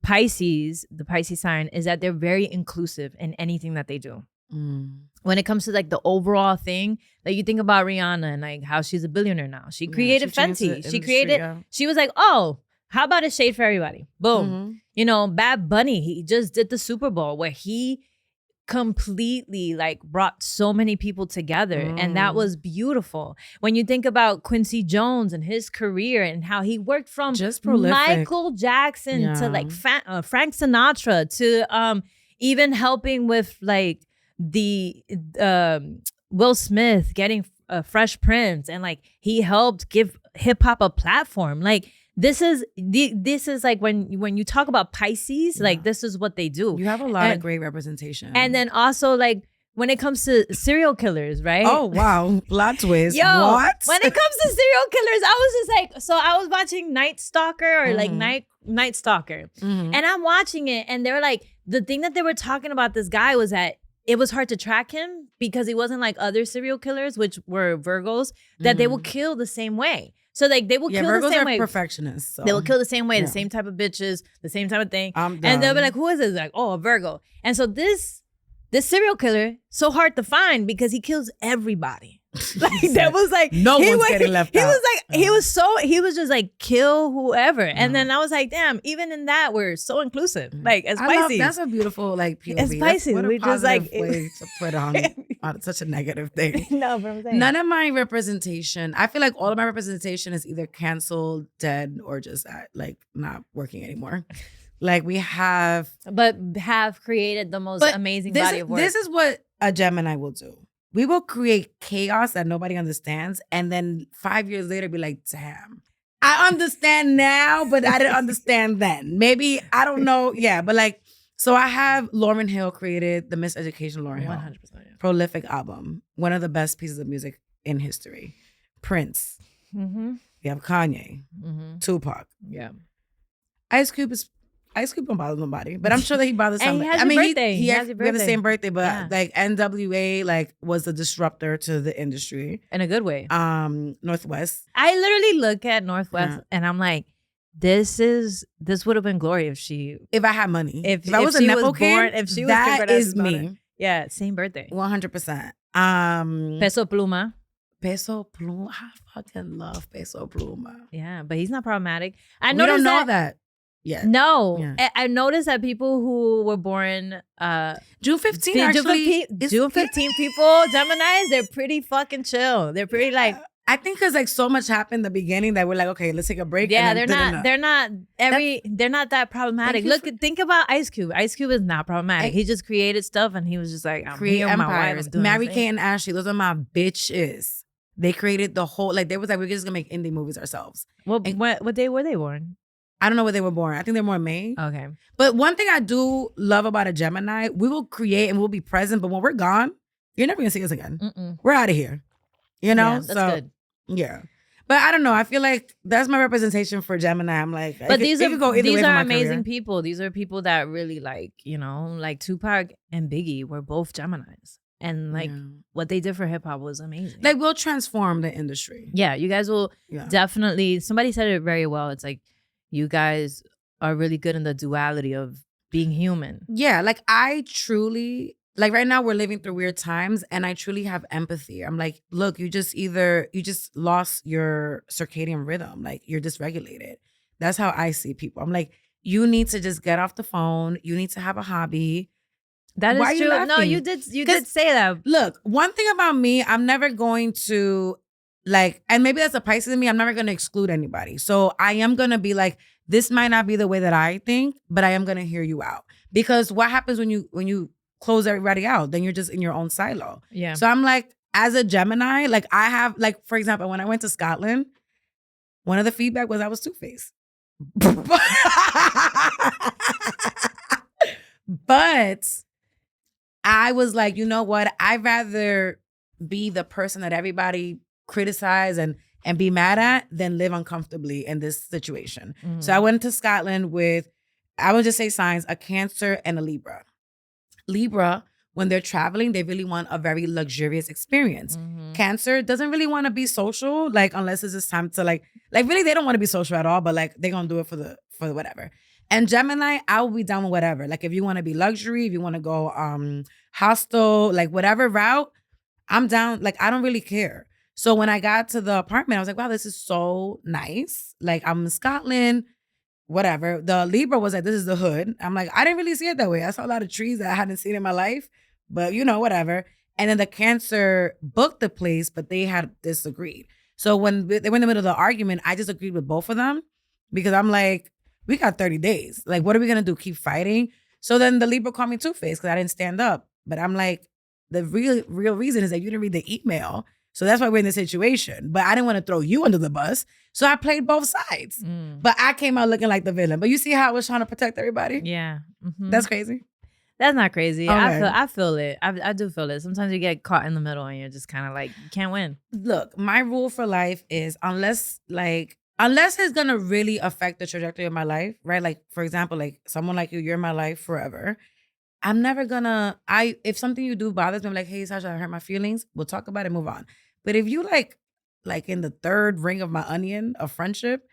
Pisces, the Pisces sign, is that they're very inclusive in anything that they do. When it comes to like the overall thing, like you think about Rihanna and like how she's a billionaire now. She created Fenty. She created, she was like, oh, how about a shade for everybody? Boom. Bad Bunny, he just did the Super Bowl where he completely like brought so many people together and that was beautiful. When you think about Quincy Jones and his career and how he worked from just prolific. Michael Jackson to like Frank Sinatra to even helping with like the Will Smith getting Fresh Prince, and like he helped give hip hop a platform. Like this is like when you talk about Pisces, like this is what they do. You have a lot of great representation. And then also like when it comes to serial killers, right? Oh wow, plot twist. Yo, what? When it comes to serial killers, I was just like, so I was watching Night Stalker or like Night Stalker, and I'm watching it, and they're like, the thing that they were talking about this guy was that it was hard to track him because he wasn't like other serial killers, which were Virgos, that they will kill the same way. So like they will kill Virgos the same are way. Perfectionists. So. They will kill the same way, the same type of bitches, the same type of thing. And they'll be like, who is this? Like, oh, a Virgo. And so this serial killer, so hard to find because he kills everybody. Like that was like no one's getting left out. He was like he was just like kill whoever. And then I was like, damn, even in that we're so inclusive. Like as Pisces. That's a beautiful like POV. As Pisces, we just like way to put on such a negative thing. No, but I'm saying none of my representation, I feel like all of my representation is either canceled, dead, or just like not working anymore. Like we have created the most amazing body of work. This is what a Gemini will do. We will create chaos that nobody understands, and then 5 years later be like, damn, I understand now, but I didn't understand then. Maybe, I don't know. Yeah, but like, so I have Lauryn Hill created the Miseducation Lauryn Hill. 100%. Yeah. Prolific album. One of the best pieces of music in history. Prince. We have Kanye. Tupac. Yeah. Ice Cube don't bother nobody, but I'm sure that he bothers somebody. He has your birthday. We have the same birthday, but like NWA like was the disruptor to the industry in a good way. Northwest. I literally look at Northwest and I'm like, this would have been Glory if I had money. If I was a Nepo kid, if she was that is me. Yeah, same birthday. 100%. Peso Pluma. I fucking love Peso Pluma. Yeah, but he's not problematic. We don't know that. Yeah. No. Yeah. I noticed that people who were born June 15 actually. June 15 people, Geminis, they're pretty fucking chill. They're pretty like I think because like so much happened in the beginning that we're like, okay, let's take a break. Yeah, they're not that problematic. Think about Ice Cube. Ice Cube is not problematic. He just created stuff and he was just like, I'm create here, empires. Mary Kate and Ashley, those are my bitches. They created the whole like they was like, we're just gonna make indie movies ourselves. Well, what day were they born? I don't know where they were born. I think they're more May. Okay. But one thing I do love about a Gemini, we will create and we'll be present, but when we're gone, you're never gonna see us again. We're out of here. You know? Yeah, that's good. Yeah. But I don't know. I feel like that's my representation for Gemini. I'm like, but these are amazing people. These are people that really like, like Tupac and Biggie were both Geminis. And like what they did for hip hop was amazing. Like we'll transform the industry. Yeah, you guys will definitely. Somebody said it very well. It's like you guys are really good in the duality of being human. Yeah, like I truly, like right now we're living through weird times and I truly have empathy. I'm like, look, you just lost your circadian rhythm. Like you're dysregulated. That's how I see people. I'm like, you need to just get off the phone. You need to have a hobby. That Why is are you true. laughing? No, you did say that. Look, one thing about me, I'm never going to like, and maybe that's a Pisces in me, I'm never going to exclude anybody. So I am going to be like, this might not be the way that I think, but I am going to hear you out. Because what happens when you close everybody out? Then you're just in your own silo. Yeah. So I'm like, as a Gemini, like I have, like, for example, when I went to Scotland, one of the feedback was I was two-faced. But I was like, you know what? I'd rather be the person that everybody criticize and be mad at than live uncomfortably in this situation. Mm-hmm. So I went to Scotland with, I would just say signs, a Cancer and a Libra. Libra, when they're traveling, they really want a very luxurious experience. Mm-hmm. Cancer doesn't really want to be social, like unless it's just time to like really they don't want to be social at all, but like they're gonna do it for the whatever. And Gemini, I will be down with whatever. Like if you want to be luxury, if you want to go hostel, like whatever route, I'm down. Like I don't really care. So when I got to the apartment, I was like, wow, this is so nice. Like I'm in Scotland, whatever. The Libra was like, this is the hood. I'm like, I didn't really see it that way. I saw a lot of trees that I hadn't seen in my life, but whatever. And then the Cancer booked the place, but they had disagreed. So when they were in the middle of the argument, I just agreed with both of them because I'm like, we got 30 days. Like, what are we going to do? Keep fighting? So then the Libra called me two-faced because I didn't stand up. But I'm like, the real reason is that you didn't read the email. So that's why we're in this situation. But I didn't want to throw you under the bus. So I played both sides. But I came out looking like the villain. But you see how I was trying to protect everybody? Yeah. Mm-hmm. That's crazy. That's not crazy. Okay. I feel it. I do feel it. Sometimes you get caught in the middle and you're just kind of like, you can't win. Look, my rule for life is unless it's going to really affect the trajectory of my life, right? Like, for example, like someone like you're in my life forever. I'm never gonna, if something you do bothers me, I'm like, hey, Sasha, I hurt my feelings. We'll talk about it, move on. But if you like in the third ring of my onion of friendship,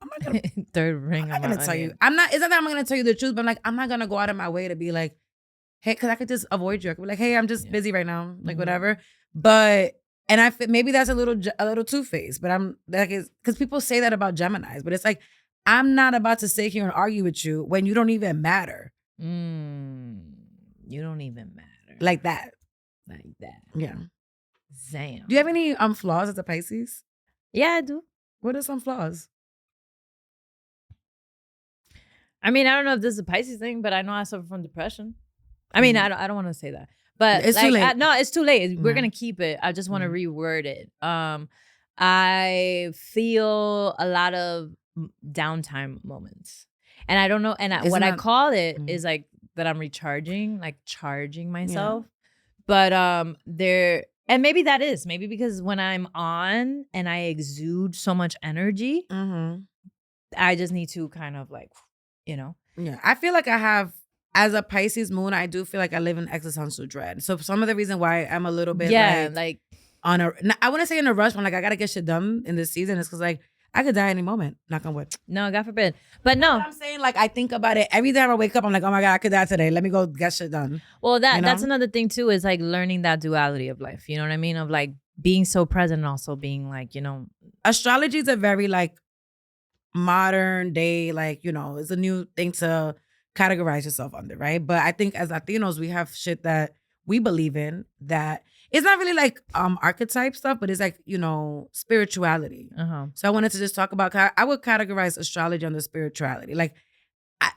I'm not gonna third ring I'm of not my gonna tell onion. you. It's not that I'm gonna tell you the truth, but I'm like, I'm not gonna go out of my way to be like, hey, because I could just avoid you. I could be like, hey, I'm just busy right now, like whatever. But and I maybe that's a little two-faced, but I'm like, because people say that about Geminis, but it's like, I'm not about to sit here and argue with you when you don't even matter. You don't even matter. Like that. Like that. Yeah. Damn. Do you have any flaws as a Pisces? Yeah, I do. What are some flaws? I mean, I don't know if this is a Pisces thing, but I know I suffer from depression. I mean, I don't want to say that. But it's too late. No, it's too late. We're going to keep it. I just want to reword it. I feel a lot of downtime moments. And I don't know. And I call it is like that I'm recharging, like charging myself. Yeah. But and maybe that is. Maybe because when I'm on and I exude so much energy, I just need to kind of like, Yeah. I feel like I have, as a Pisces moon, I do feel like I live in existential dread. So some of the reason why I'm a little bit like on I wouldn't say in a rush, but like I gotta get shit done in this season is because like I could die any moment. Knock on wood. No, God forbid. But no. I'm saying like I think about it every time I wake up. I'm like, oh my God, I could die today. Let me go get shit done. Well, that's another thing too, is like learning that duality of life. You know what I mean? Of like being so present and also being like, Astrology is a very like modern day, like, it's a new thing to categorize yourself under, right? But I think as Latinos, we have shit that we believe in that it's not really like archetype stuff, but it's like, spirituality. So I wanted to just talk about, I would categorize astrology under spirituality. Like,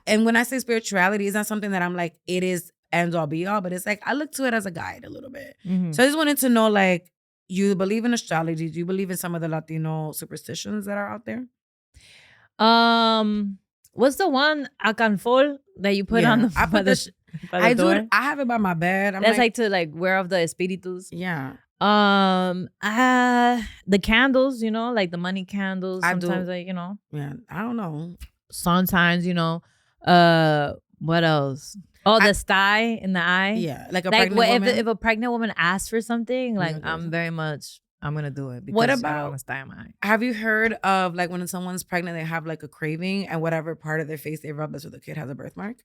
and when I say spirituality, it's not something that I'm like, it is end all be all, but it's like, I look to it as a guide a little bit. So I just wanted to know, like, you believe in astrology? Do you believe in some of the Latino superstitions that are out there? What's the one alcanfol that you put on the? I put I do it. I have it by my bed. That's like to like wear off the espíritus. Yeah. The candles, like the money candles. Sometimes Yeah, I don't know. Sometimes, what else? Oh, the sty in the eye. Yeah, like a pregnant woman. If a pregnant woman asks for something, like I'm very much I'm gonna do it because What I don't about? want to stay on my eye. Have you heard of like when someone's pregnant, they have like a craving, and whatever part of their face they rub, that's where the kid has a birthmark?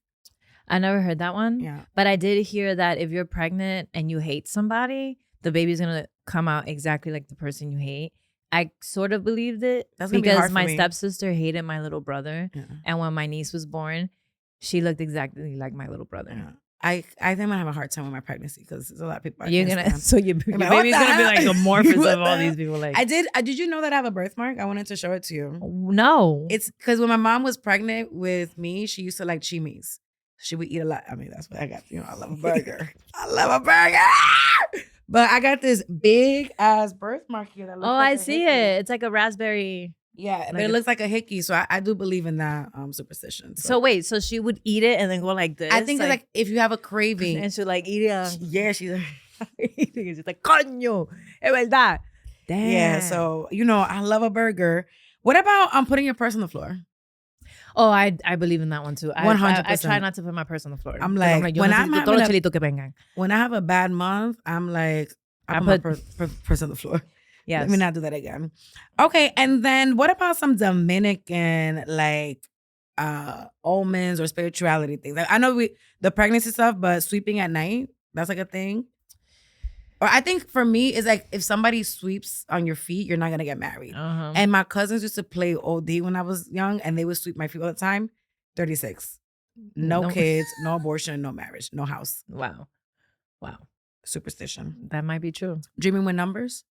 I never heard that one. Yeah. But I did hear that if you're pregnant and you hate somebody, the baby's gonna come out exactly like the person you hate. I sort of believed it because my stepsister hated my little brother, and when my niece was born, she looked exactly like my little brother. Yeah. I think I'm gonna have a hard time with my pregnancy because there's a lot of people. You're gonna so your baby's gonna be like amorphous of all these people. Like I did. Did you know that I have a birthmark? I wanted to show it to you. No, it's because when my mom was pregnant with me, she used to like chimis. She would eat a lot. I mean, that's what I got. I love a burger. I love a burger. But I got this big ass birthmark here. That looks I see it. It's like a raspberry. Yeah, like but it looks like a hickey. So I do believe in that superstition. So wait, so she would eat it and then go like this? I think it's like if you have a craving. And she'll like eat it. Yeah, she's like, she's like, coño, es verdad. Damn. Yeah, so, I love a burger. What about putting your purse on the floor? Oh, I believe in that one too. 100%. I try not to put my purse on the floor. I'm like when I have a bad month, I'm like, I put my purse on the floor. Yes. Let me not do that again. Okay, and then what about some Dominican like omens or spirituality things? Like, I know the pregnancy stuff, but sweeping at night, that's like a thing. Or I think for me, it's like if somebody sweeps on your feet, you're not gonna get married. And my cousins used to play OD when I was young, and they would sweep my feet all the time. 36, no kids, no abortion, no marriage, no house. Wow. Superstition. That might be true. Dreaming with numbers.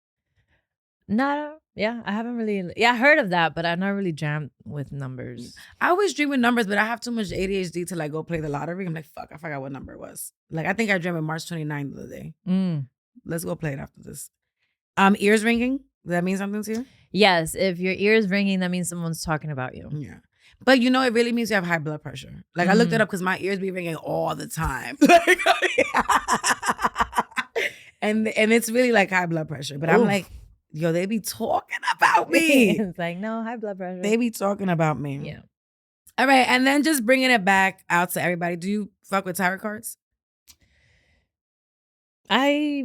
No, yeah, I haven't really. Yeah, I heard of that, but I've not really jammed with numbers. I always dream with numbers, but I have too much ADHD to like go play the lottery. I'm like, fuck, I forgot what number it was. Like, I think I dreamed of March 29th the other day. Let's go play it after this. Ears ringing. Does that mean something to you? Yes, if your ears ringing, that means someone's talking about you. Yeah, but it really means you have high blood pressure. Like I looked it up because my ears be ringing all the time. and it's really like high blood pressure. But I'm like, yo, they be talking about me. It's like, no, high blood pressure. They be talking about me. Yeah. All right. And then just bringing it back out to everybody. Do you fuck with tarot cards? I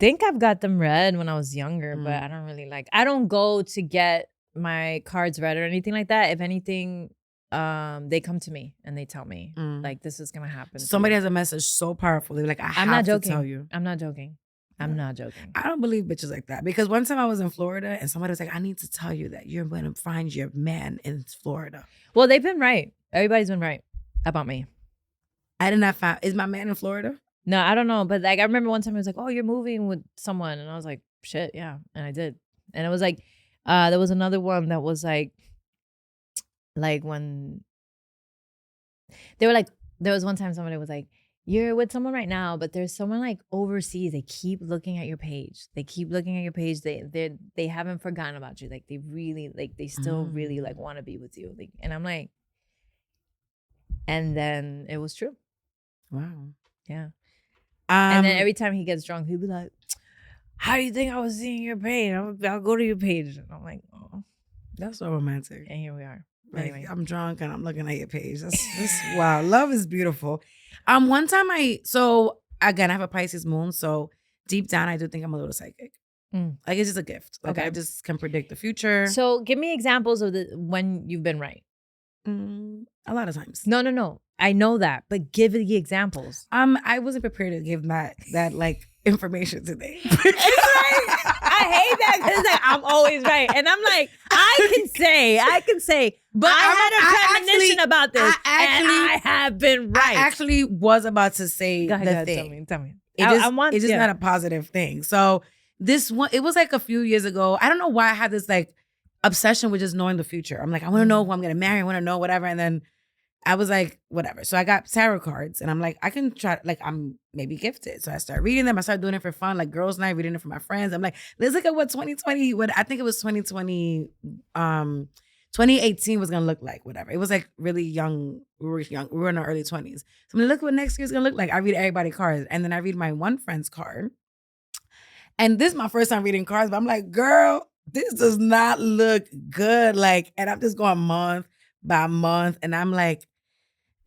think I've got them read when I was younger, but I don't really I don't go to get my cards read or anything like that. If anything, they come to me and they tell me like this is gonna happen. Somebody has a message so powerful. They're like, I'm not joking. To tell you. I'm not joking. I'm not joking. I don't believe bitches like that because one time I was in Florida and somebody was like, I need to tell you that you're going to find your man in Florida. Well, they've been right. Everybody's been right about me. I did not find. Is my man in Florida? No, I don't know. But like, I remember one time I was like, oh, you're moving with someone. And I was like, shit, yeah. And I did. And it was like, there was another one that was like when they were like, there was one time somebody was like, you're with someone right now, but there's someone like overseas. They keep looking at your page. They keep looking at your page. They haven't forgotten about you. Like they really, like they still really like want to be with you. Like, and I'm like, and then it was true. Wow. Yeah. And then every time he gets drunk, he'll be like, how do you think I was seeing your page? I'll go to your page. And I'm like, oh. That's so romantic. And here we are. Like, anyway. I'm drunk and I'm looking at your page. That's wow. Love is beautiful. One time so again, I have a Pisces moon. So deep down, I do think I'm a little psychic. Like it's just a gift. Like I just can predict the future. So give me examples of when you've been right. A lot of times. No. I know that, but give the examples. I wasn't prepared to give that like information today. It's like, I hate that because like I'm always right, and I'm like, I can say, but I had a premonition about this, and I have been right. I actually was about to say the thing. Tell me. It's just not a positive thing. So this one, it was like a few years ago. I don't know why I had this like obsession with just knowing the future. I'm like, I want to know who I'm gonna marry. I want to know whatever, and then I was like, whatever. So I got tarot cards and I'm like, I can try, like, I'm maybe gifted. So I started reading them. I started doing it for fun, like girls' night, reading it for my friends. I'm like, let's look at what 2020, I think it was 2020, 2018 was going to look like, whatever. It was like really young. We were in our early 20s. So I'm going to look what next year's going to look like. I read everybody's cards. And then I read my one friend's card. And this is my first time reading cards, but I'm like, girl, this does not look good. Like, and I'm just going month by month. And I'm like,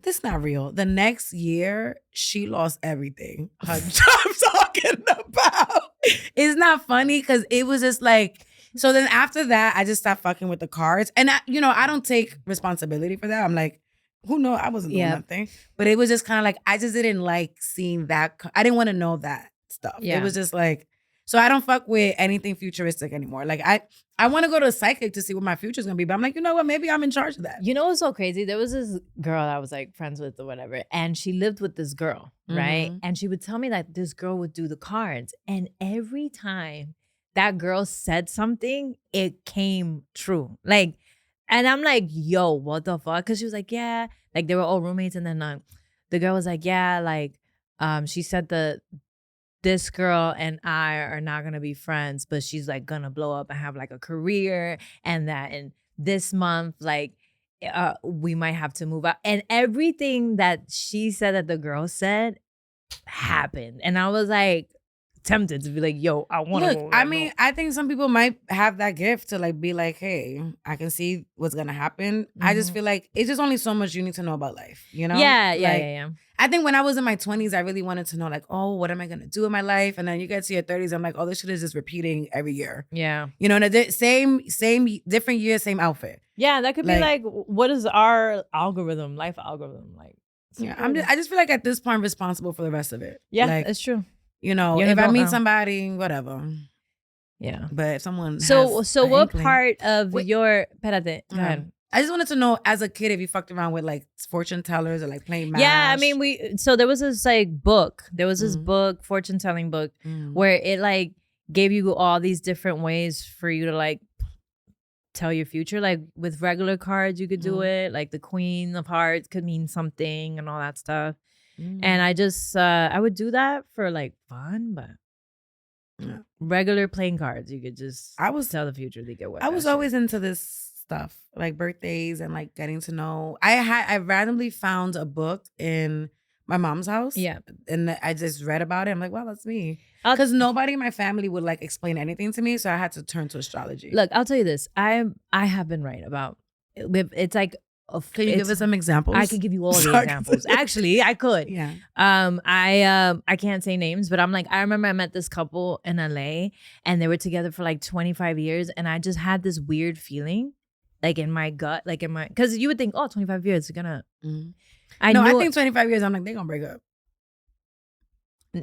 this is not real. The next year, she lost everything. I'm talking about. It's not funny because it was just like, so then after that, I just stopped fucking with the cards. And I don't take responsibility for that. I'm like, who knows? I wasn't doing nothing. But it was just kind of like, I just didn't like seeing that. I didn't want to know that stuff. Yeah. It was just like, so I don't fuck with anything futuristic anymore. Like I want to go to a psychic to see what my future's going to be. But I'm like, you know what? Maybe I'm in charge of that. You know what's so crazy? There was this girl I was like friends with or whatever. And she lived with this girl, right? And she would tell me that this girl would do the cards. And every time that girl said something, it came true. Like, and I'm like, yo, what the fuck? Because she was like, yeah. Like, they were all roommates. And then the girl was like, yeah, like, she said this girl and I are not going to be friends, but she's like going to blow up and have like a career. And that in this month, like, we might have to move out. And everything that she said that the girl said happened. And I was like, tempted to be like, yo, I want to. I mean, I think some people might have that gift to like be like, hey, I can see what's gonna happen. I just feel like it's just only so much you need to know about life, you know? Yeah. I think when I was in my 20s, I really wanted to know like, oh, what am I gonna do in my life? And then you get to your 30s, I'm like, oh, this shit is just repeating every year. Yeah. You know, same different year, same outfit. Yeah, that could be like, what is our algorithm, life algorithm like? Yeah, I just feel like at this point I'm responsible for the rest of it. Yeah, like, it's true. You know, if I meet somebody, whatever. Yeah. But if someone So what part of your... Espérate, go ahead. I just wanted to know, as a kid, if you fucked around with like fortune tellers or like playing MASH. Yeah, I mean, so there was this like book. There was this book, fortune telling book, where it like gave you all these different ways for you to like tell your future. Like with regular cards, you could do it. Like the Queen of Hearts could mean something and all that stuff. And I just, I would do that for like fun, but regular playing cards, you could just tell the future to get what. I was always into this stuff, like birthdays and like getting to know. I randomly found a book in my mom's house. Yeah. And I just read about it. I'm like, wow, that's me. Because nobody in my family would like explain anything to me. So I had to turn to astrology. Look, I'll tell you this. I have been right about, it's like, can you give us some examples? I could give you all the examples. Actually, I could. Yeah. I can't say names, but I'm like, I remember I met this couple in LA and they were together for like 25 years. And I just had this weird feeling like in my gut, like in my, because you would think, oh, 25 years, they're gonna. I think 25 years, I'm like, they're gonna break up.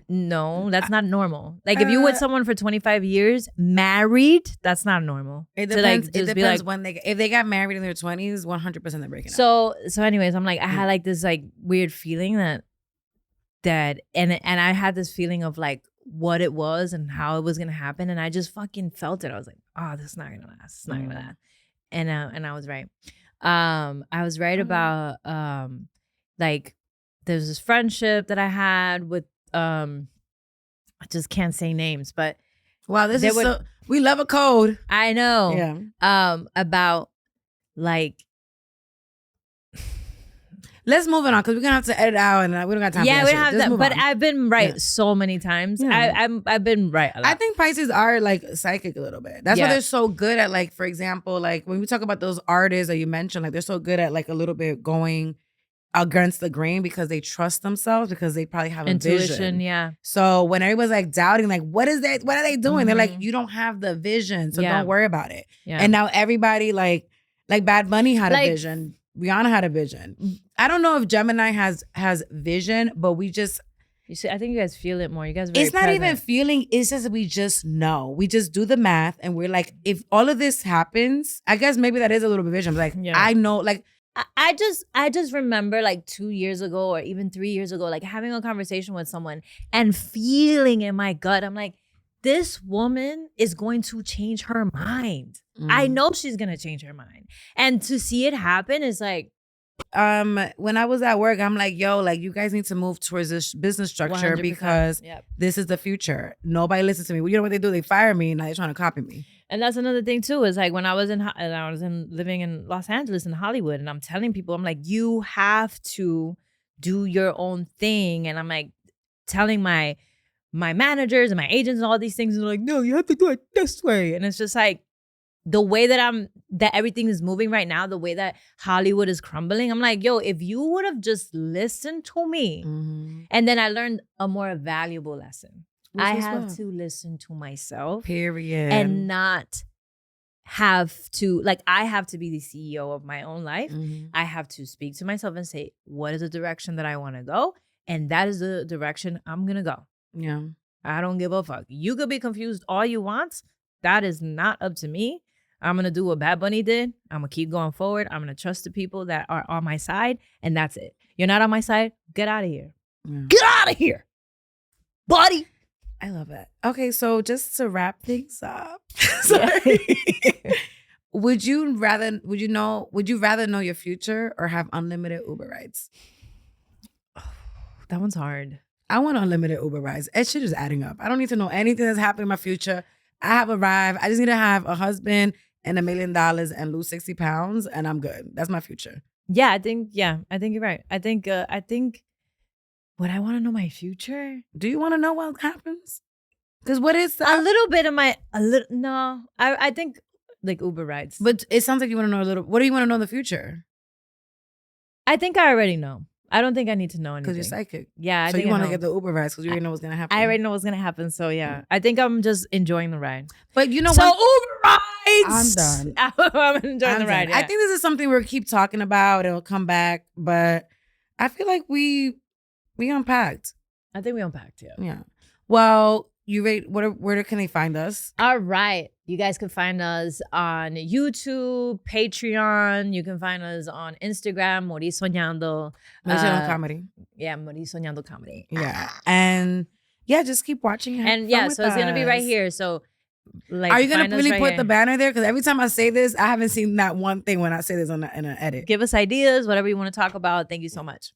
No, that's not normal. Like if you with someone for 25 years, married, that's not normal. It depends. It depends when if they got married in their 20s, 100% they're breaking up. So anyways, I'm like, I had like this like weird feeling that and I had this feeling of like what it was and how it was gonna happen, and I just fucking felt it. I was like, oh, this is not gonna last. It's not gonna last. And I was right. I was right about like there's this friendship that I had with I just can't say names, but wow, we love a code. I know. Yeah. About like let's move it on because we're gonna have to edit out and we don't got time. Yeah, we don't have that. But I've been right so many times. Yeah. I've been right a lot. I think Pisces are like psychic a little bit. That's why they're so good at like, for example, like when we talk about those artists that you mentioned, like they're so good at like a little bit going against the grain because they trust themselves because they probably have intuition, vision. Yeah. So when everyone's like doubting, like, what is that? What are they doing? They're like, you don't have the vision, so don't worry about it. Yeah. And now everybody like Bad Bunny had a vision. Rihanna had a vision. I don't know if Gemini has vision, but we just. You see, I think you guys feel it more. You guys are very It's not present. even feeling. It's just we just know. We just do the math, and we're like, if all of this happens, I guess maybe that is a little bit vision. Like I know, like. I just remember like 2 years ago or even 3 years ago, like having a conversation with someone and feeling in my gut, I'm like, this woman is going to change her mind. I know she's going to change her mind. And to see it happen is like. When I was at work, I'm like, yo, like you guys need to move towards this business structure 100%. Because this is the future. Nobody listens to me. Well, you know what they do? They fire me and now they're trying to copy me. And that's another thing too, is like when I was living in Los Angeles in Hollywood, and I'm telling people, I'm like, you have to do your own thing. And I'm like telling my managers and my agents and all these things, and they're like, no, you have to do it this way. And it's just like the way that everything is moving right now, the way that Hollywood is crumbling. I'm like, yo, if you would have just listened to me, and then I learned a more valuable lesson. I have to listen to myself. Period. And not have to, like, I have to be the CEO of my own life. Mm-hmm. I have to speak to myself and say, what is the direction that I want to go? And that is the direction I'm going to go. Yeah. I don't give a fuck. You could be confused all you want. That is not up to me. I'm going to do what Bad Bunny did. I'm going to keep going forward. I'm going to trust the people that are on my side. And that's it. You're not on my side? Get out of here. Yeah. Get out of here, buddy. I love it. Okay, so just to wrap things up. Sorry. Would you rather know your future or have unlimited Uber rides? That one's hard. I want unlimited Uber rides. That shit is adding up. I don't need to know anything that's happening in my future. I have arrived. I just need to have a husband and $1 million and lose 60 pounds and I'm good. That's my future. Yeah, I think you're right. I think would I want to know my future? Do you want to know what happens? Because what is a little bit of no. I think like Uber rides. But it sounds like you want to know a little. What do you want to know in the future? I think I already know. I don't think I need to know anything. Because you're psychic. Yeah. I think you want to get the Uber rides because you already know what's going to happen. I already know what's going to happen. So yeah. I think I'm just enjoying the ride. But you know so what? Uber I'm rides! done. I'm enjoying the ride. Yeah. I think this is something we'll keep talking about. It'll come back. But I feel like we unpacked. I think we unpacked, yeah. Yeah. Well, you ready? Where can they find us? All right. You guys can find us on YouTube, Patreon. You can find us on Instagram, Morir Soñando. Comedy. Yeah, Morir Soñando Comedy. Yeah. And yeah, just keep watching. And yeah, so it's going to be right here. So like, are you going to really put the banner there? Because every time I say this, I haven't seen that one thing when I say this in an edit. Give us ideas, whatever you want to talk about. Thank you so much.